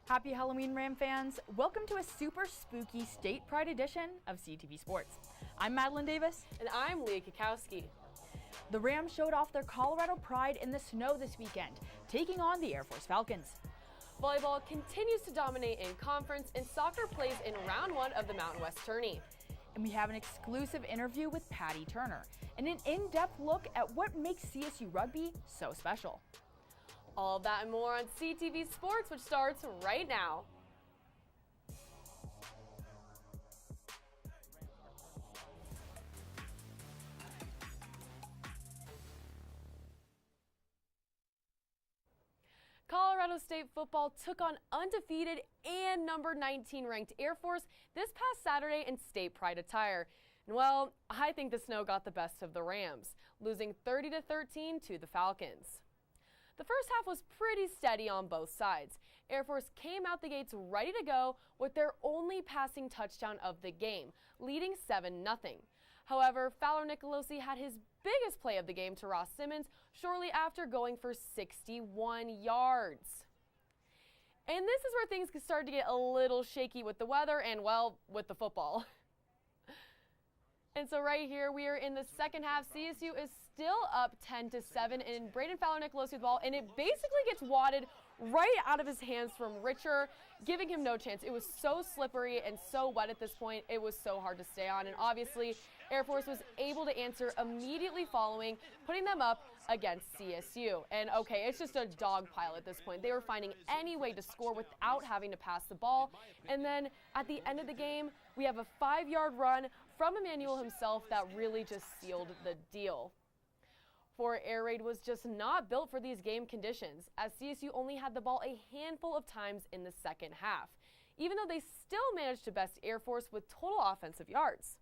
Happy Halloween, Ram fans. Welcome to a super spooky State Pride edition of CTV Sports. I'm Madeline Davis. And I'm Leah Cackowski. The Rams showed off their Colorado pride in the snow this weekend, taking on the Air Force Falcons. Volleyball continues to dominate in conference, and soccer plays in round 1 of the Mountain West tourney. And we have an exclusive interview with Paddy Turner and an in-depth look at what makes CSU Rugby so special. All of that and more on CTV Sports, which starts right now. Colorado State football took on undefeated and number 19 ranked Air Force this past Saturday in State Pride attire. And well, I think the snow got the best of the Rams, losing 30-13 to the Falcons. The first half was pretty steady on both sides. Air Force came out the gates ready to go with their only passing touchdown of the game, leading 7-0. However, Fowler Nicolosi had his biggest play of the game to Ross Simmons shortly after, going for 61 yards. And this is where things started to get a little shaky with the weather and, well, with the football. And so right here, we are in the second half. CSU is still up 10-7, and Braden Fowler Nicolosi with the ball, and it basically gets wadded right out of his hands from Richer, giving him no chance. It was so slippery and so wet at this point, it was so hard to stay on. And obviously, Air Force was able to answer immediately following, putting them up against CSU. And okay, it's just a dog pile at this point. They were finding any way to score without having to pass the ball. And then at the end of the game, we have a 5-yard run from Emmanuel himself that really just sealed the deal. For Air Raid was just not built for these game conditions, as CSU only had the ball a handful of times in the second half, even though they still managed to best Air Force with total offensive yards.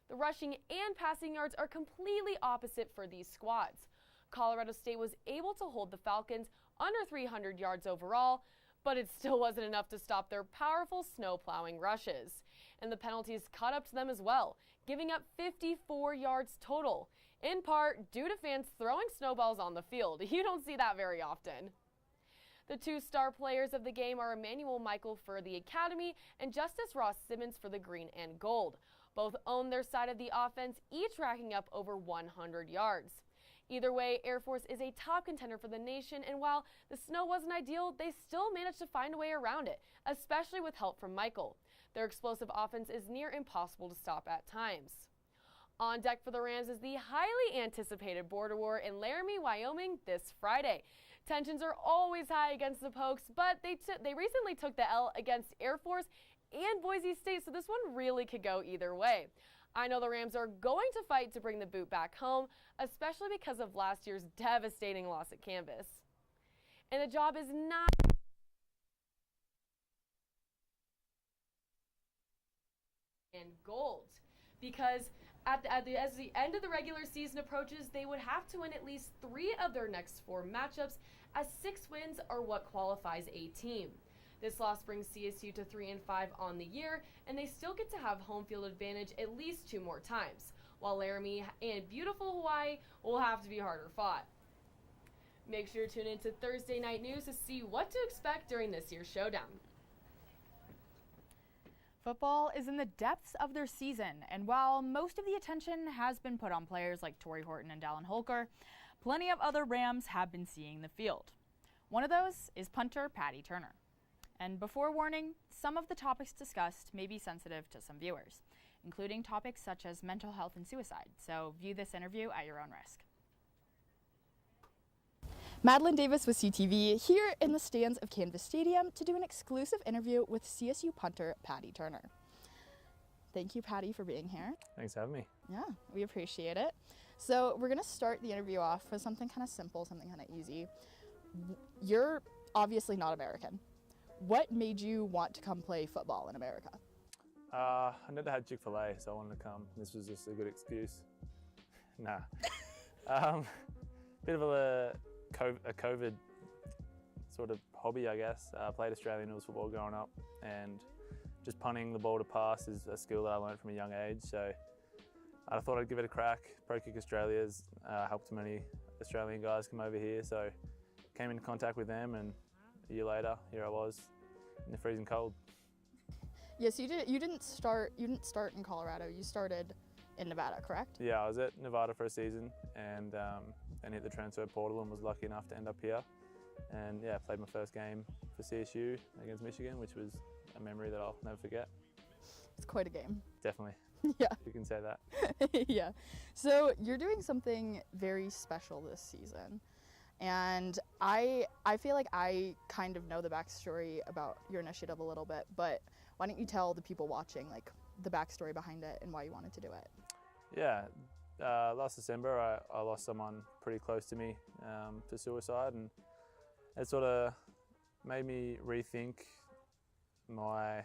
The rushing and passing yards are completely opposite for these squads. Colorado State was able to hold the Falcons under 300 yards overall, but it still wasn't enough to stop their powerful snow plowing rushes. And the penalties caught up to them as well, giving up 54 yards total, in part due to fans throwing snowballs on the field. You don't see that very often. The two star players of the game are Emmanuel Michael for the Academy and Justice Ross Simmons for the Green and Gold. Both own their side of the offense, each racking up over 100 yards. Either way, Air Force is a top contender for the nation, and while the snow wasn't ideal, they still managed to find a way around it, especially with help from Michael. Their explosive offense is near impossible to stop at times. On deck for the Rams is the highly anticipated border war in Laramie, Wyoming this Friday. Tensions are always high against the Pokes, but they recently took the L against Air Force and Boise State, so this one really could go either way. I know the Rams are going to fight to bring the boot back home, especially because of last year's devastating loss at Canvas. And the job is not and gold, because as the end of the regular season approaches, they would have to win at least 3 of their next 4 matchups, as 6 wins are what qualifies a team. This loss brings CSU to 3-5 on the year, and they still get to have home field advantage at least 2 more times, while Laramie and beautiful Hawaii will have to be harder fought. Make sure to tune in to Thursday Night News to see what to expect during this year's showdown. Football is in the depths of their season, and while most of the attention has been put on players like Torrey Horton and Dallin Holker, plenty of other Rams have been seeing the field. One of those is punter Paddy Turner. And before warning, some of the topics discussed may be sensitive to some viewers, including topics such as mental health and suicide, so view this interview at your own risk. Madeline Davis with CTV here in the stands of Canvas Stadium to do an exclusive interview with CSU punter Paddy Turner. Thank you, Paddy, for being here. Thanks for having me. Yeah, we appreciate it. So we're going to start the interview off with something kind of simple, something kind of easy. You're obviously not American. What made you want to come play football in America? I never had Chick-fil-A, so I wanted to come. This was just a good excuse. Nah. Bit of a COVID sort of hobby, I guess. I played Australian rules football growing up, and just punting the ball to pass is a skill that I learned from a young age. So I thought I'd give it a crack. Pro Kick Australia's helped many Australian guys come over here, so came into contact with them, and a year later, here I was in the freezing cold. Yes, you didn't start in Colorado. You started in Nevada, correct? Yeah, I was at Nevada for a season and hit the transfer portal and was lucky enough to end up here. And yeah, played my first game for CSU against Michigan, which was a memory that I'll never forget. It's quite a game. Definitely. Yeah. You can say that. Yeah. So you're doing something very special this season. And I feel like I kind of know the backstory about your initiative a little bit, but why don't you tell the people watching like the backstory behind it and why you wanted to do it? Yeah, last December I lost someone pretty close to me to suicide, and it sort of made me rethink my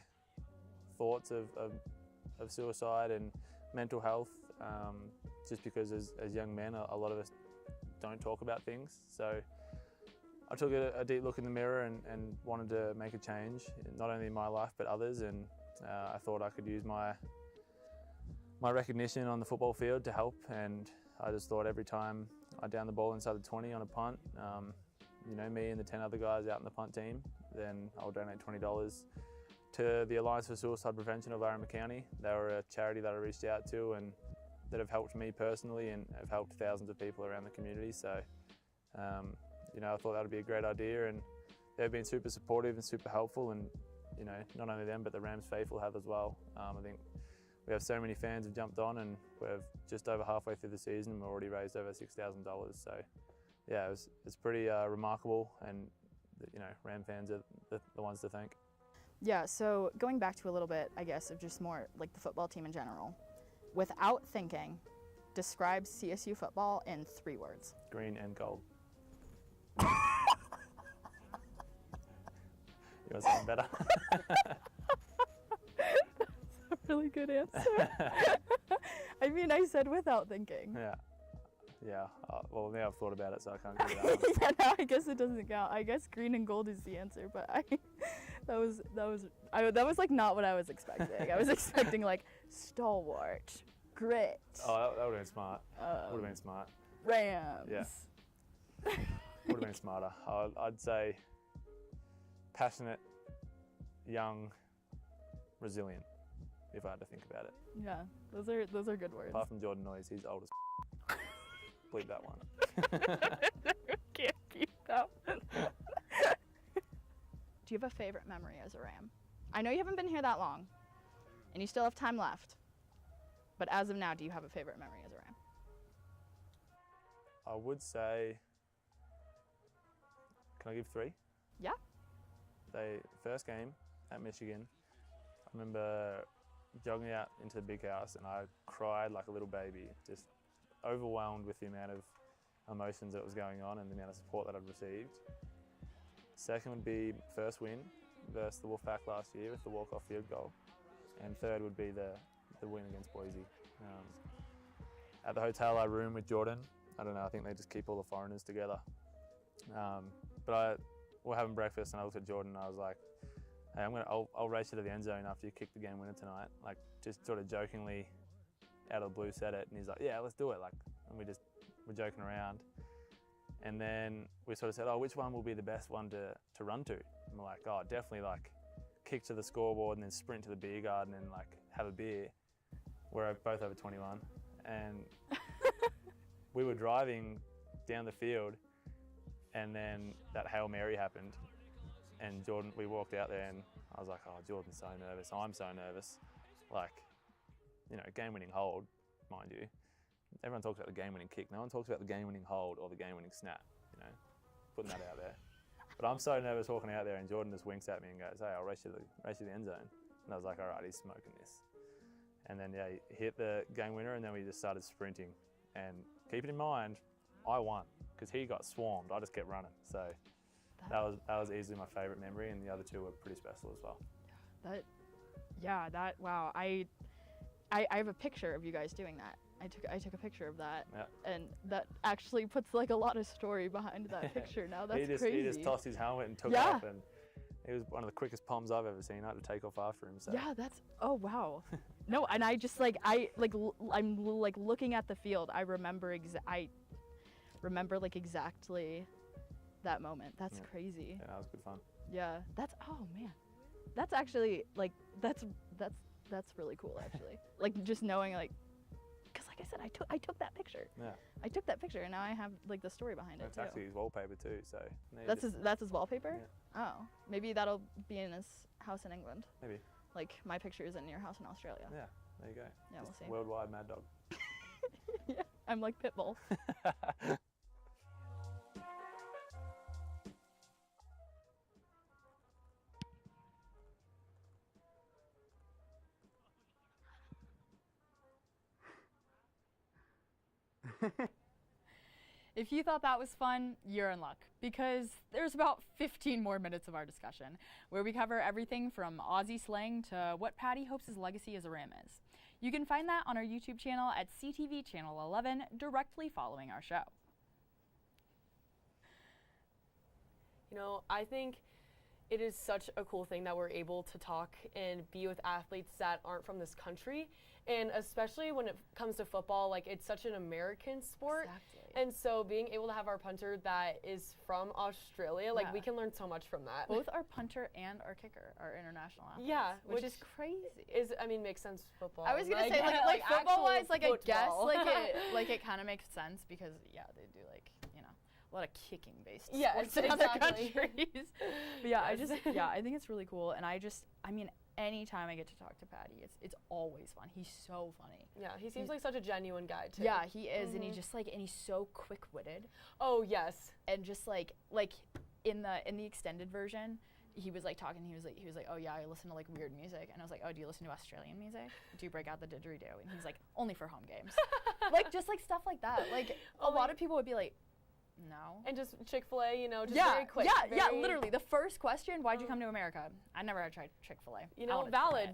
thoughts of suicide and mental health, just because as young men a lot of us don't talk about things. So I took a deep look in the mirror and wanted to make a change, not only in my life but others, and I thought I could use my recognition on the football field to help. And I just thought every time I down the ball inside the 20 on a punt, you know, me and the 10 other guys out in the punt team, then I'll donate $20 to the Alliance for Suicide Prevention of Larimer County. They were a charity that I reached out to and that have helped me personally and have helped thousands of people around the community. So, you know, I thought that would be a great idea, and they've been super supportive and super helpful, and, you know, not only them, but the Rams faithful have as well. I think we have so many fans who've jumped on, and we're just over halfway through the season and we've already raised over $6,000. So, yeah, it's pretty remarkable, and, you know, Ram fans are the ones to thank. Yeah, so going back to a little bit, I guess, of just more like the football team in general, without thinking, describe CSU football in 3 words. Green and gold. You want something better? That's a really good answer. I mean, I said without thinking. Yeah. Well, now I've thought about it, so I can't give it that one. Yeah, no, I guess it doesn't count. I guess green and gold is the answer, but that was like not what I was expecting. I was expecting like stalwart, grit. Oh, that would have been smart. Would have been smart. Rams. Yeah. Would have been smarter. I'd say passionate, young, resilient, if I had to think about it. Yeah, those are good words. Apart from Jordan Noyes, he's old as bleep that one. Can't keep that one. Do you have a favorite memory as a Ram? I know you haven't been here that long, and you still have time left, but as of now, do you have a favorite memory as a Ram? I would say, can I give 3? Yeah. First game at Michigan, I remember jogging out into the big house and I cried like a little baby, just overwhelmed with the amount of emotions that was going on and the amount of support that I'd received. Second would be first win versus the Wolfpack last year with the walk-off field goal. And third would be the win against Boise. At the hotel I roomed with Jordan. I don't know, I think they just keep all the foreigners together. But we're having breakfast and I looked at Jordan and I was like, hey, I'll race you to the end zone after you kick the game winner tonight. Like, just sort of jokingly out of the blue said it, and he's like, yeah, let's do it. Like, and we're joking around. And then we sort of said, oh, which one will be the best one to run to? And we're like, oh, definitely like kick to the scoreboard and then sprint to the beer garden and like have a beer. We're both over 21. And we were driving down the field and then that Hail Mary happened. And Jordan, we walked out there and I was like, oh, Jordan's so nervous. I'm so nervous. Like, you know, game-winning hold, mind you. Everyone talks about the game-winning kick. No one talks about the game-winning hold or the game-winning snap, you know, putting that out there. But I'm so nervous walking out there and Jordan just winks at me and goes, hey, I'll race you to the end zone. And I was like, all right, he's smoking this. And then, yeah, he hit the game winner and then we just started sprinting. And keep it in mind, I won because he got swarmed. I just kept running. So that was easily my favourite memory, and the other 2 were pretty special as well. Wow. I have a picture of you guys doing that. I took a picture of that, yeah. And that actually puts like a lot of story behind that picture. Now that's crazy. He just tossed his helmet and took off, and it was one of the quickest palms I've ever seen. I had to take off after him. So. Yeah, oh wow. No, and I just I'm looking at the field. I remember like exactly that moment. That's crazy. Yeah, that was good fun. Yeah, oh man. That's actually, like, that's really cool, actually. Like, just knowing, like, because like I said, I took that picture. Yeah. I took that picture, and now I have, like, the story behind it, It's too. actually his wallpaper too, so. That's his wallpaper? Yeah. Oh, maybe that'll be in his house in England. Maybe. Like, my picture is in your house in Australia. Yeah, there you go. Yeah, Just we'll see. Worldwide mad dog. Yeah, I'm like Pitbull. If you thought that was fun, you're in luck, because there's about 15 more minutes of our discussion, where we cover everything from Aussie slang to what Paddy hopes his legacy as a Ram is. You can find that on our YouTube channel at CTV Channel 11, directly following our show. You know, I think it is such a cool thing that we're able to talk and be with athletes that aren't from this country. And especially when it comes to football, like, it's such an American sport. Exactly. And so being able to have our punter that is from Australia, like, we can learn so much from that. Both our punter and our kicker are international athletes. Yeah, which is crazy. Makes sense football. I was gonna say, like football-wise, like, I guess, like it kind of makes sense, because, yeah, they do, like, you know, a lot of kicking-based sports in other countries. But yeah, I think it's really cool, and I mean, anytime I get to talk to Paddy, it's always fun. He's so funny. Yeah, he seems like such a genuine guy, too. Yeah, he is, and he's so quick-witted. Oh, yes. And just like in the extended version, he was like talking. He was like, oh yeah, I listen to like weird music, and I was like, oh, do you listen to Australian music? Do you break out the didgeridoo? And he's like, only for home games. Like, just like stuff like that. Like, a lot of people would be like, no. And just Chick-fil-A, you know, just very quick. Yeah, literally. The first question, why'd you come to America? I never had tried Chick-fil-A. You know, valid.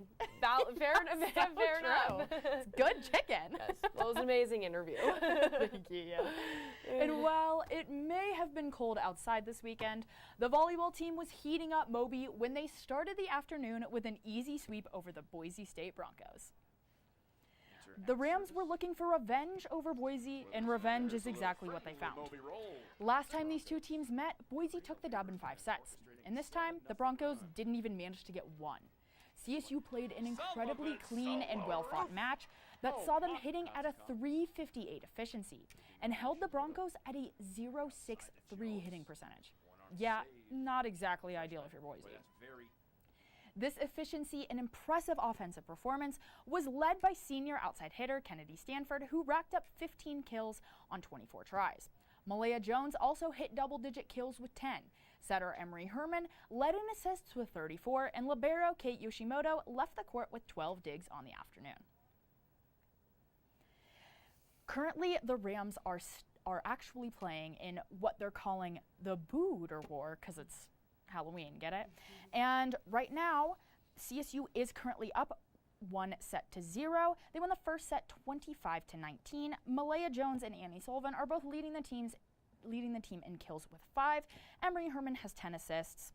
Fair enough. Fair enough. It's good chicken. Yes, well, it was an amazing interview. Thank you. Yeah. And while it may have been cold outside this weekend, the volleyball team was heating up Moby when they started the afternoon with an easy sweep over the Boise State Broncos. The Rams were looking for revenge over Boise, and revenge is exactly what they found. Last time these two teams met, Boise took the dub in 5 sets, and this time, the Broncos didn't even manage to get one. CSU played an incredibly clean and well-fought match that saw them hitting at a .358 efficiency and held the Broncos at a .063 hitting percentage. Yeah, not exactly ideal if you're Boise. This efficiency and impressive offensive performance was led by senior outside hitter Kennedy Stanford, who racked up 15 kills on 24 tries. Leah Jones also hit double-digit kills with 10. Setter Emery Herman led in assists with 34, and libero Kate Yoshimoto left the court with 12 digs on the afternoon. Currently, the Rams are actually playing in what they're calling the Booter War, because it's Halloween, get it? And right now, CSU is currently up 1-0. They won the first set 25-19. Malaya Jones and Annie Sullivan are both leading the team in kills with 5. Emery Herman has 10 assists.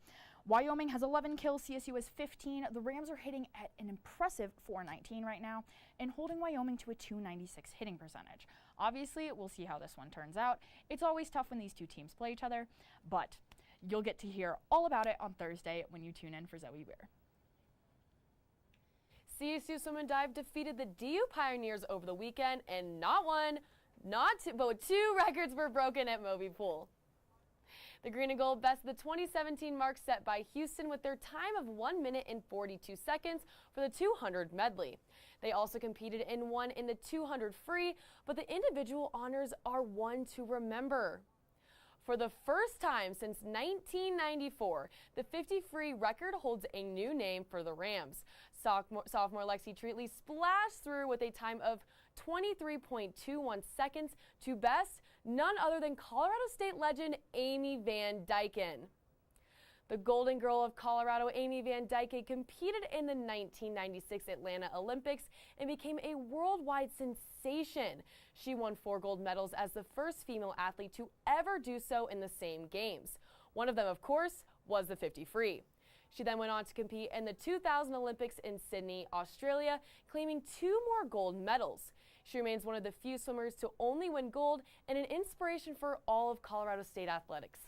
Wyoming has 11 kills, CSU has 15. The Rams are hitting at an impressive .419 right now and holding Wyoming to a .296 hitting percentage. Obviously, we'll see how this one turns out. It's always tough when these two teams play each other, but you'll get to hear all about it on Thursday when you tune in for Zoe Weir. CSU Swim and Dive defeated the DU Pioneers over the weekend, and not one, not two, but 2 records were broken at Moby Pool. The Green and Gold bested the 2017 mark set by Houston with their time of 1 minute and 42 seconds for the 200 medley. They also competed and won in the 200 free, but the individual honors are one to remember. For the first time since 1994, the 50 free record holds a new name for the Rams. Sophomore Lexi Treatley splashed through with a time of 23.21 seconds to best none other than Colorado State legend Amy Van Dyken. The Golden Girl of Colorado, Amy Van Dyke, competed in the 1996 Atlanta Olympics and became a worldwide sensation. She won 4 gold medals as the first female athlete to ever do so in the same games. One of them, of course, was the 50 free. She then went on to compete in the 2000 Olympics in Sydney, Australia, claiming 2 more gold medals. She remains one of the few swimmers to only win gold and an inspiration for all of Colorado State athletics.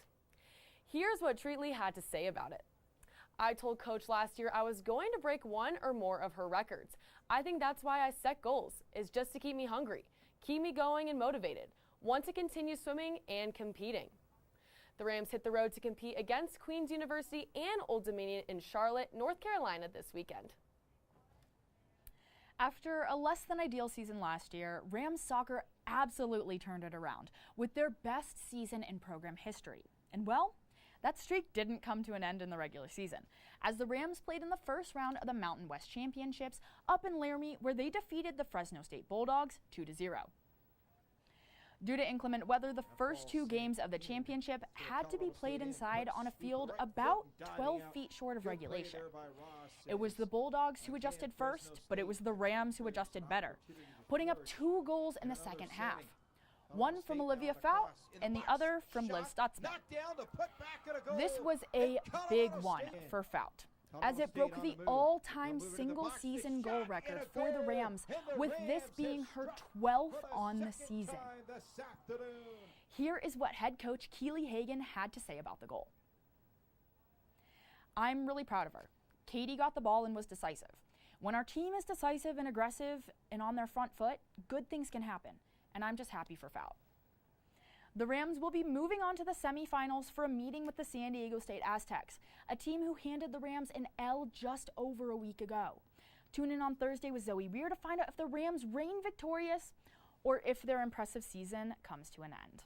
Here's what Treatley had to say about it. I told Coach last year I was going to break one or more of her records. I think that's why I set goals, is just to keep me hungry, keep me going and motivated, want to continue swimming and competing. The Rams hit the road to compete against Queen's University and Old Dominion in Charlotte, North Carolina this weekend. After a less than ideal season last year, Rams soccer absolutely turned it around with their best season in program history. And well, that streak didn't come to an end in the regular season, as the Rams played in the first round of the Mountain West Championships up in Laramie, where they defeated the Fresno State Bulldogs 2-0. Due to inclement weather, the first two games of the championship had to be played inside on a field about 12 feet short of regulation. It was the Bulldogs who adjusted first, but it was the Rams who adjusted better, putting up 2 goals in the second half. One from Olivia Fout and the other from Liv Stutzman. This was a big one for Fout, as it broke the all-time single-season goal record for the Rams, with this being her 12th on the season. Here is what head coach Keely Hagan had to say about the goal. I'm really proud of her. Katie got the ball and was decisive. When our team is decisive and aggressive and on their front foot, good things can happen, and I'm just happy for Fout. The Rams will be moving on to the semifinals for a meeting with the San Diego State Aztecs, a team who handed the Rams an L just over a week ago. Tune in on Thursday with Zoe Weir to find out if the Rams reign victorious or if their impressive season comes to an end.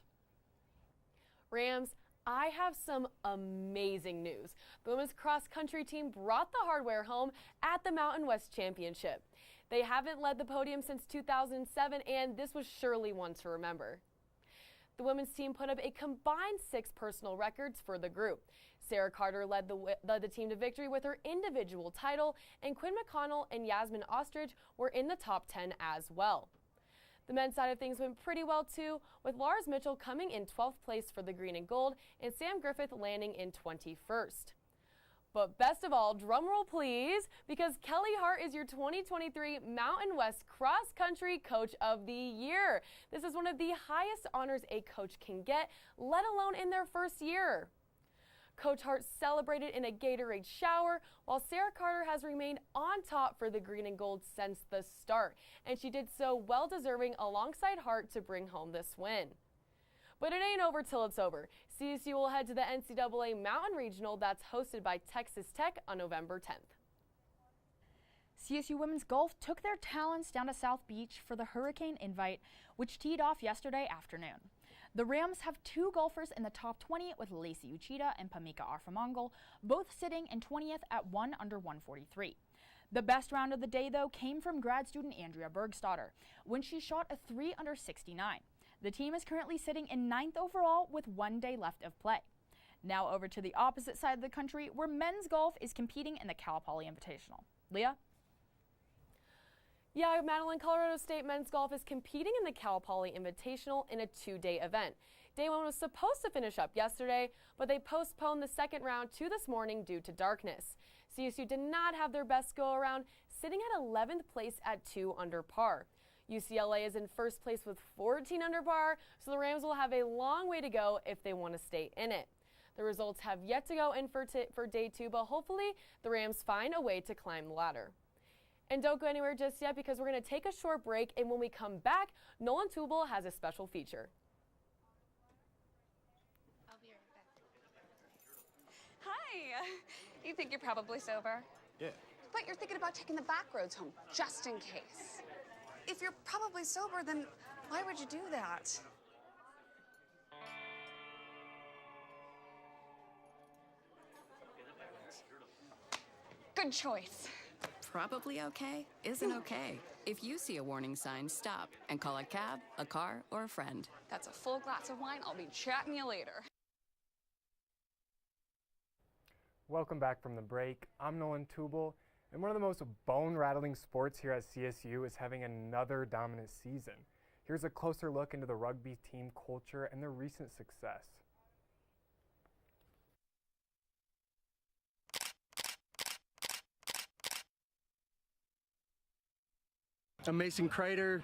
Rams, I have some amazing news. The women's cross-country team brought the hardware home at the Mountain West Championship. They haven't led the podium since 2007, and this was surely one to remember. The women's team put up a combined 6 personal records for the group. Sarah Carter led the team to victory with her individual title, and Quinn McConnell and Yasmin Ostrich were in the top 10 as well. The men's side of things went pretty well too, with Lars Mitchell coming in 12th place for the green and gold and Sam Griffith landing in 21st. But best of all, drumroll please, because Kelly Hart is your 2023 Mountain West Cross Country Coach of the Year. This is one of the highest honors a coach can get, let alone in their first year. Coach Hart celebrated in a Gatorade shower, while Sarah Carter has remained on top for the green and gold since the start, and she did so well-deserving alongside Hart to bring home this win. But it ain't over till it's over. CSU will head to the NCAA Mountain Regional that's hosted by Texas Tech on November 10th. CSU women's golf took their talents down to South Beach for the Hurricane Invite, which teed off yesterday afternoon. The Rams have 2 golfers in the top 20 with Lacey Uchida and Pamika Arfamongol, both sitting in 20th at 1 under 143. The best round of the day, though, came from grad student Andrea Bergstadter, when she shot a 3 under 69. The team is currently sitting in 9th overall with 1 day left of play. Now over to the opposite side of the country, where men's golf is competing in the Cal Poly Invitational. Leah? Yeah, Madeline, Colorado State men's golf is competing in the Cal Poly Invitational in a 2-day event. Day 1 was supposed to finish up yesterday, but they postponed the second round to this morning due to darkness. CSU did not have their best go around, sitting at 11th place at 2 under par. UCLA is in first place with 14 under par, so the Rams will have a long way to go if they want to stay in it. The results have yet to go in for day 2, but hopefully the Rams find a way to climb the ladder. And don't go anywhere just yet, because we're going to take a short break, and when we come back, Nolan Teubel has a special feature. I'll be right back. Hi! You think you're probably sober? Yeah. But you're thinking about taking the back roads home, just in case. If you're probably sober, then why would you do that? Good choice. Probably okay isn't okay. If you see a warning sign, stop and call a cab, a car, or a friend. That's a full glass of wine. I'll be chatting you later. Welcome back from the break. I'm Nolan Teubel, and one of the most bone-rattling sports here at CSU is having another dominant season. Here's a closer look into the rugby team culture and their recent success. I'm Mason Kreider.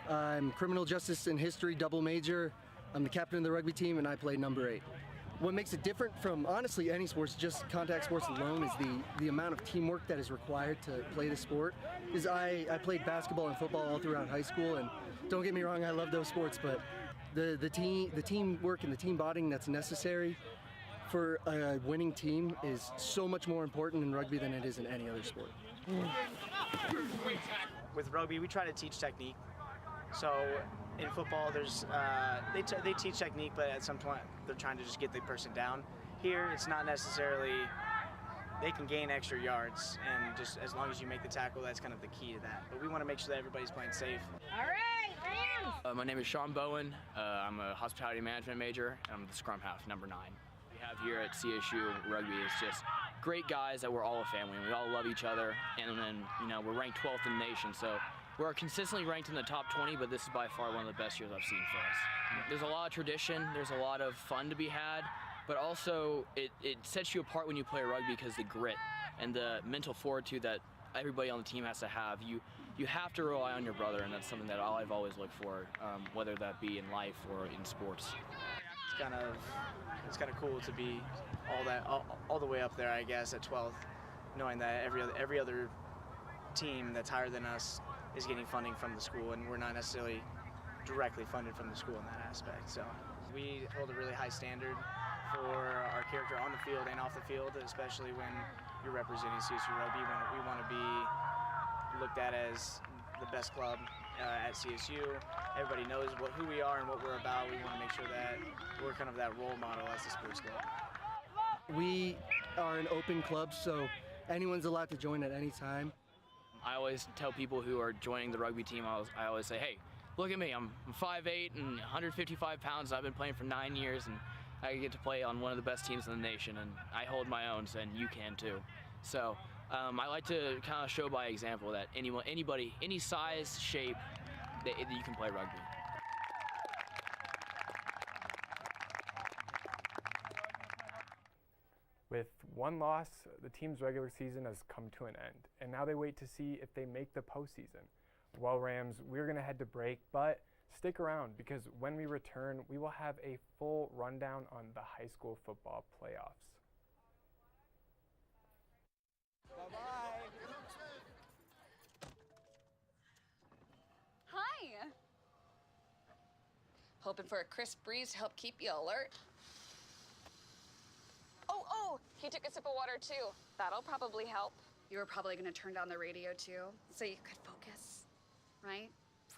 I'm criminal justice and history double major. I'm the captain of the rugby team, and I play number 8. what makes it different from honestly any sports, just contact sports alone, is the amount of teamwork that is required to play the sport. Is I played basketball and football all throughout high school, and don't get me wrong, I love those sports, but the teamwork and the team bonding that's necessary for a winning team is so much more important in rugby than it is in any other sport. With rugby, we try to teach technique. So in football, there's they teach technique, but at some point they're trying to just get the person down. Here, it's not necessarily. They can gain extra yards, and just as long as you make the tackle, that's kind of the key to that. But we want to make sure that everybody's playing safe. All right, Rams! My name is Sean Bowen. I'm a hospitality management major, and I'm the scrum half, number 9. We have here at CSU Rugby is just great guys that we're all a family, and we all love each other. And then, we're ranked 12th in the nation, so we're consistently ranked in the top 20, but this is by far one of the best years I've seen for us. There's a lot of tradition, there's a lot of fun to be had, but also it sets you apart when you play rugby because the grit and the mental fortitude that everybody on the team has to have. You have to rely on your brother, and that's something that I've always looked for, whether that be in life or in sports. It's kind of cool to be all the way up there, I guess, at 12th, knowing that every other team that's higher than us is getting funding from the school, and we're not necessarily directly funded from the school in that aspect. So we hold a really high standard for our character on the field and off the field, especially when you're representing CSU Rugby. We want to be looked at as the best club at CSU. Everybody knows who we are and what we're about. We want to make sure that we're kind of that role model as a sports club. We are an open club, so anyone's allowed to join at any time. I always tell people who are joining the rugby team, I always say, hey, look at me, I'm 5'8" and 155 pounds. I've been playing for 9 years, and I get to play on one of the best teams in the nation, and I hold my own, and you can too. So I like to kind of show by example that anybody, any size, shape, that you can play rugby. With one loss, the team's regular season has come to an end, and now they wait to see if they make the postseason. Well, Rams, we're going to head to break, but stick around because when we return, we will have a full rundown on the high school football playoffs. Bye-bye. Hi. Hoping for a crisp breeze to help keep you alert. Oh, he took a sip of water too. That'll probably help. You were probably going to turn down the radio too, so you could focus, right?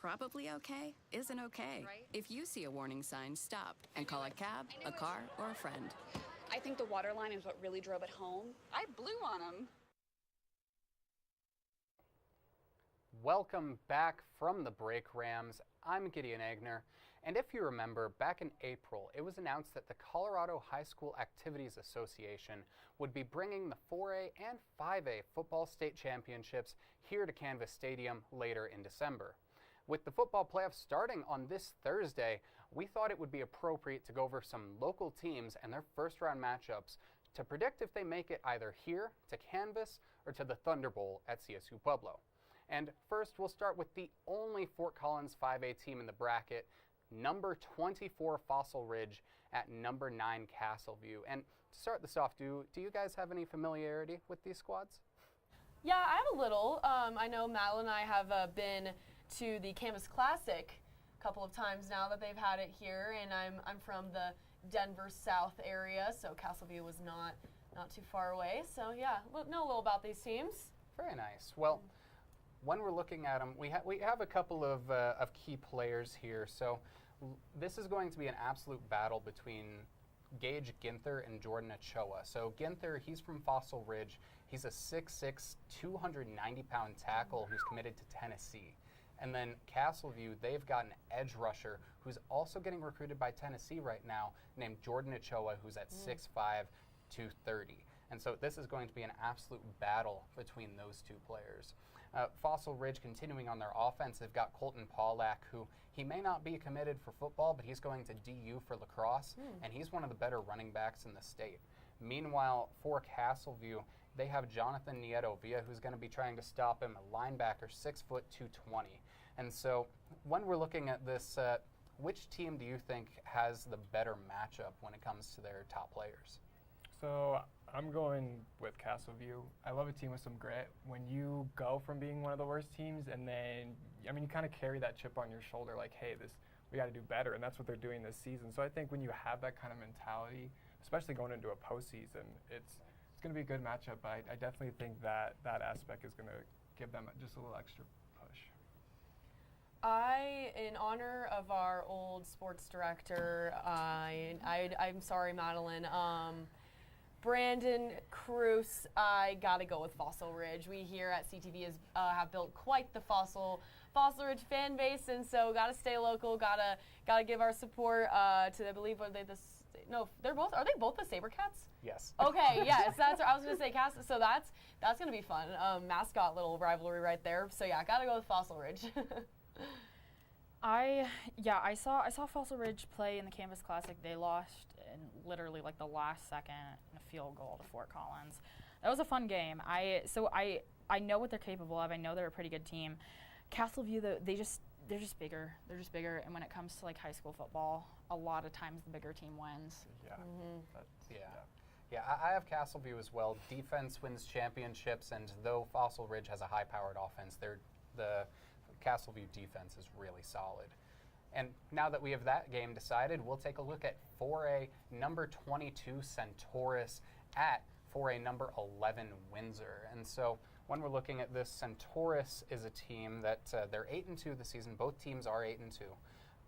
Probably okay isn't okay. Right. If you see a warning sign, stop and call a cab, a car, or a friend. I think the water line is what really drove it home. I blew on him. Welcome back from the break, Rams. I'm Gideon Agner. And if you remember, back in April, it was announced that the Colorado High School Activities Association would be bringing the 4A and 5A football state championships here to Canvas Stadium later in December. With the football playoffs starting on this Thursday, we thought it would be appropriate to go over some local teams and their first round matchups to predict if they make it either here to Canvas or to the Thunder Bowl at CSU Pueblo. And first, we'll start with the only Fort Collins 5A team in the bracket, number 24 Fossil Ridge at number 9 Castleview. And to start this off, do you guys have any familiarity with these squads? Yeah, I have a little. I know Madeline and I have been to the Canvas Classic a couple of times now that they've had it here, and I'm from the Denver South area, so Castleview was not too far away. So yeah, know a little about these teams. Very nice. Well, when we're looking at them, we have a couple of key players here. So this is going to be an absolute battle between Gage Ginther and Jordan Ochoa. So Ginther, he's from Fossil Ridge. He's a 6'6", 290-pound tackle who's committed to Tennessee. And then Castleview, they've got an edge rusher who's also getting recruited by Tennessee right now, named Jordan Ochoa, who's at 6'5", 230. And so this is going to be an absolute battle between those two players. Fossil Ridge, continuing on their offense, they've got Colton Pollack, who he may not be committed for football, but he's going to DU for lacrosse, and he's one of the better running backs in the state. Meanwhile, for Castleview, they have Jonathan Nieto Villa, who's going to be trying to stop him, a linebacker, 6', 220. And so when we're looking at this which team do you think has the better matchup when it comes to their top players? So I'm going with Castleview. I love a team with some grit. When you go from being one of the worst teams and then, you kind of carry that chip on your shoulder like, hey, we got to do better, and that's what they're doing this season. So I think when you have that kind of mentality, especially going into a postseason, it's going to be a good matchup. I definitely think that aspect is going to give them just a little extra push. In honor of our old sports director, I'm sorry, Madeline, Brandon Cruz, I gotta go with Fossil Ridge. We here at CTV have built quite the Fossil Ridge fan base, and so gotta stay local. Gotta give our support to, I believe, are they both the Sabercats? Yes. Okay, yes, that's what I was gonna say. So that's gonna be fun. Mascot little rivalry right there. So yeah, gotta go with Fossil Ridge. I saw Fossil Ridge play in the Canvas Classic. They lost in literally like the last second in a field goal to Fort Collins. That was a fun game. I know what they're capable of. I know they're a pretty good team. Castleview, though, they're just bigger. They're just bigger. And when it comes to like high school football, a lot of times the bigger team wins. Yeah. Mm-hmm. Yeah, I have Castleview as well. Defense wins championships, and though Fossil Ridge has a high-powered offense, the Castleview defense is really solid. And now that we have that game decided, we'll take a look at 4A number 22 Centaurus at 4A number 11 Windsor. And so when we're looking at this, Centaurus is a team that they're 8-2 this season. Both teams are 8-2,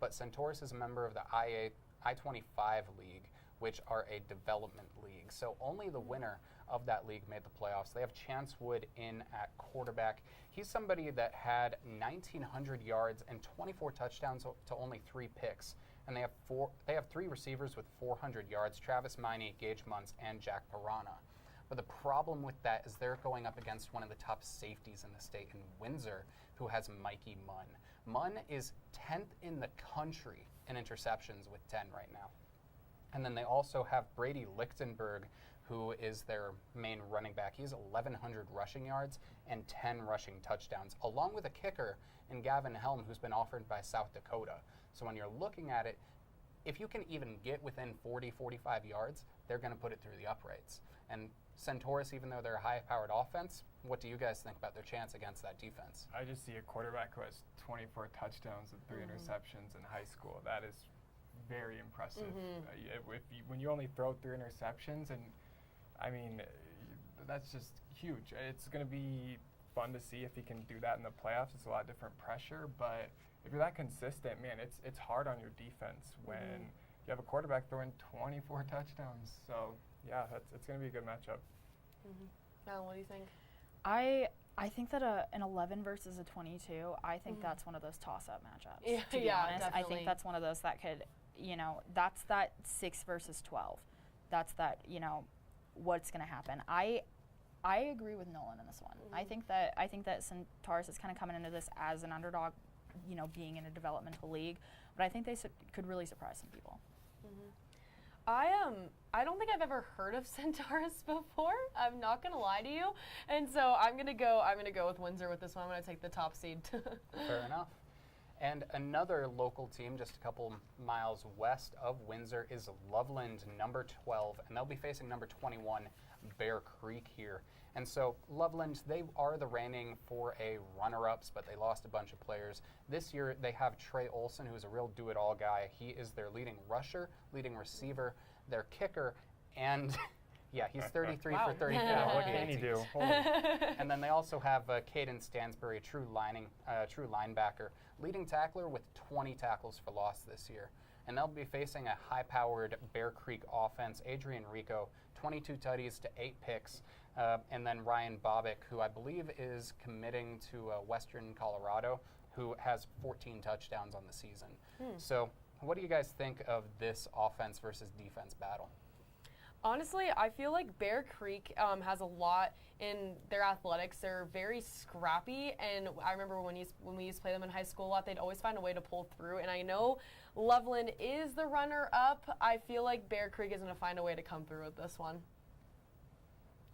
but Centaurus is a member of the I-25 League, which are a development league. So only the winner of that league made the playoffs. They have Chance Wood in at quarterback. He's somebody that had 1,900 yards and 24 touchdowns to only 3 picks. And they have 3 receivers with 400 yards, Travis Miney, Gage Muntz, and Jack Pirana. But the problem with that is they're going up against one of the top safeties in the state in Windsor, who has Mikey Munn. Munn is 10th in the country in interceptions with 10 right now. And then they also have Brady Lichtenberg, who is their main running back. He has 1,100 rushing yards and 10 rushing touchdowns, along with a kicker in Gavin Helm, who's been offered by South Dakota. So when you're looking at it, if you can even get within 40, 45 yards, they're going to put it through the uprights. And Centaurus, even though they're a high-powered offense, what do you guys think about their chance against that defense? I just see a quarterback who has 24 touchdowns and 3 interceptions in high school. That is very impressive. When you only throw 3 interceptions, and I mean, that's just huge. It's going to be fun to see if he can do that in the playoffs. It's a lot different pressure, but if you're that consistent, man, it's hard on your defense when you have a quarterback throwing 24 touchdowns. So yeah, it's going to be a good matchup. Madeline, what do you think? I think that an 11 versus a 22, I think that's one of those toss-up matchups. Yeah, to be honest, definitely. I think that's one of those that could, that's that 6 versus 12. That's that, what's going to happen. I agree with Nolan in this one. I think that Centaurus is kind of coming into this as an underdog, being in a developmental league, but I think they could really surprise some people. I don't think I've ever heard of Centaurus before. I'm not gonna lie to you, and so I'm gonna go with Windsor with this one. I'm gonna take the top seed. Fair enough. And another local team just a couple miles west of Windsor is Loveland, number 12, and they'll be facing number 21, Bear Creek here. And so Loveland, they are the reigning 4A runner-ups, but they lost a bunch of players. This year they have Trey Olson, who is a real do-it-all guy. He is their leading rusher, leading receiver, their kicker, and yeah, he's 33 for 34. What can he do? And then they also have Caden Stansbury, true linebacker, leading tackler with 20 tackles for loss this year. And they'll be facing a high-powered Bear Creek offense. Adrian Rico, 22 tutties to 8 picks. And then Ryan Bobick, who I believe is committing to Western Colorado, who has 14 touchdowns on the season. So what do you guys think of this offense versus defense battle? Honestly, I feel like Bear Creek has a lot in their athletics. They're very scrappy, and I remember when we used to play them in high school a lot, they'd always find a way to pull through. And I know Loveland is the runner-up. I feel like Bear Creek is going to find a way to come through with this one.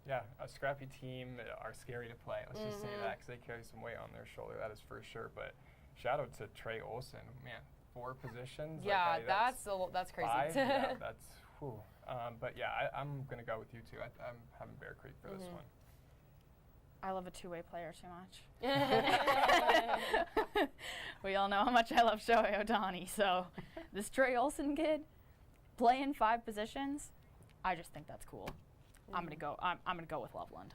Yeah, a scrappy team are scary to play. Let's just say that, because they carry some weight on their shoulder. That is for sure. But shout out to Trey Olson, man. 4 positions. Yeah, that's crazy. 5? Yeah, that's, whew. But yeah, I'm going to go with you too. I'm having Bear Creek for this one. I love a two-way player too much. We all know how much I love Shohei Ohtani, so this Trey Olsen kid playing 5 positions, I just think that's cool. I'm gonna go with Loveland.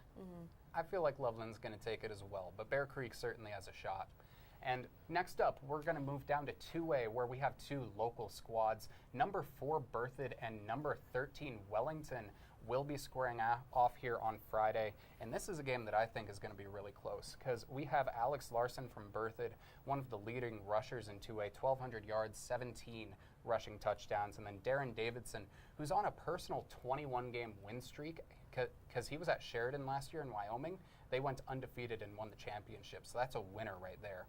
I feel like Loveland's going to take it as well, but Bear Creek certainly has a shot. And next up, we're going to move down to 2A, where we have 2 local squads. Number 4 Berthoud and number 13 Wellington will be squaring off here on Friday. And this is a game that I think is going to be really close, because we have Alex Larson from Berthoud, one of the leading rushers in 2A, 1,200 yards, 17 rushing touchdowns. And then Darren Davidson, who's on a personal 21-game win streak, because he was at Sheridan last year in Wyoming. They went undefeated and won the championship, so that's a winner right there.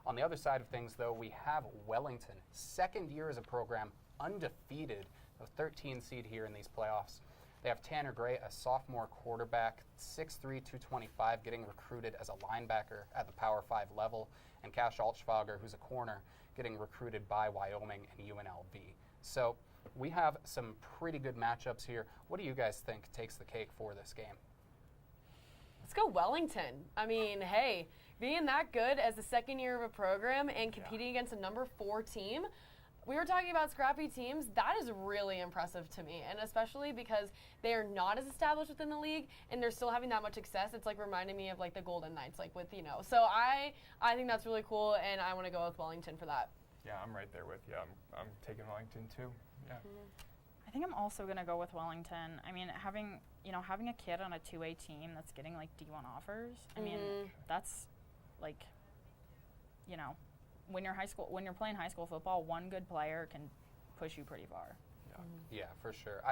On the other side of things, though, we have Wellington, second year as a program, undefeated, a 13 seed here in these playoffs. They have Tanner Gray, a sophomore quarterback, 6'3", 225, getting recruited as a linebacker at the Power 5 level, and Cash Altschwager, who's a corner, getting recruited by Wyoming and UNLV. So we have some pretty good matchups here. What do you guys think takes the cake for this game? Let's go Wellington. I mean, hey, being that good as the second year of a program and competing against a number 4 team, we were talking about scrappy teams. That is really impressive to me, and especially because they are not as established within the league and they're still having that much success. It's like reminding me of like the Golden Knights, like with, So I think that's really cool, and I want to go with Wellington for that. Yeah, I'm right there with you. I'm taking Wellington too. Yeah. I think I'm also gonna go with Wellington. I mean, having a kid on a 2A team that's getting like D1 offers. I mean, that's like, when you're playing high school football, one good player can push you pretty far. Yeah, for sure.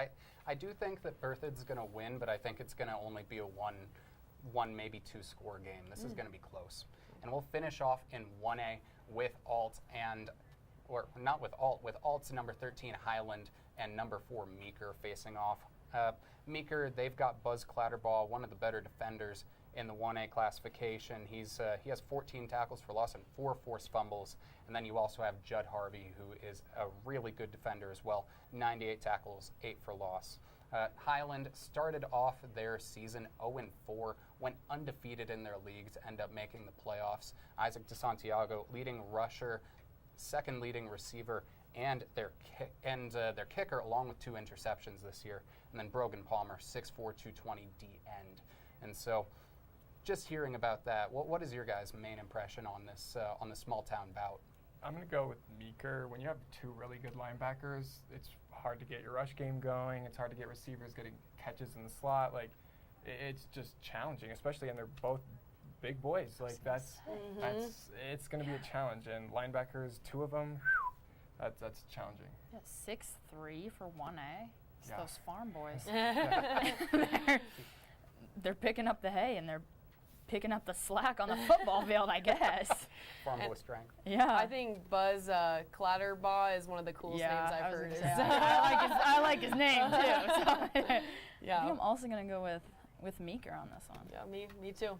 I do think that Berthoud's going to win, but I think it's going to only be a one maybe 2 score game. This is going to be close. And we'll finish off in 1A with with Alt's number 13 Highland and number 4 Meeker facing off. Meeker, they've got Buzz Clatterbaugh, one of the better defenders in the 1A classification. He has 14 tackles for loss and 4 forced fumbles. And then you also have Judd Harvey, who is a really good defender as well, 98 tackles, 8 for loss. Highland started off their season 0-4, went undefeated in their league to end up making the playoffs. Isaac DeSantiago, leading rusher, second leading receiver, and their kicker, along with 2 interceptions this year. And then Brogan Palmer, 6'4", 220 D-end. And so, just hearing about that, what is your guys' main impression on this small town bout? I'm going to go with Meeker. When you have 2 really good linebackers, it's hard to get your rush game going. It's hard to get receivers getting catches in the slot. Like, it's just challenging, especially, and they're both big boys. Like, it's going to be a challenge. And linebackers, 2 of them, that's challenging. Yeah, 6'3" for 1A. It's those farm boys. They're picking up the hay and they're picking up the slack on the football field, I guess. Farm boy strength. Yeah. I think Buzz Clatterbaugh is one of the coolest names I've heard. I like his name too. So I think I'm also gonna go with Meeker on this one. Yeah, me too.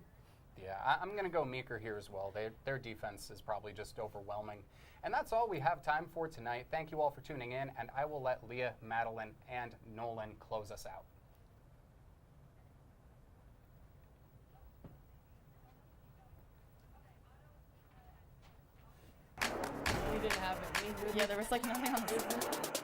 Yeah, I'm going to go Meeker here as well. Their defense is probably just overwhelming. And that's all we have time for tonight. Thank you all for tuning in, and I will let Leah, Madeline, and Nolan close us out. We didn't have it. Yeah, there was like nothing on the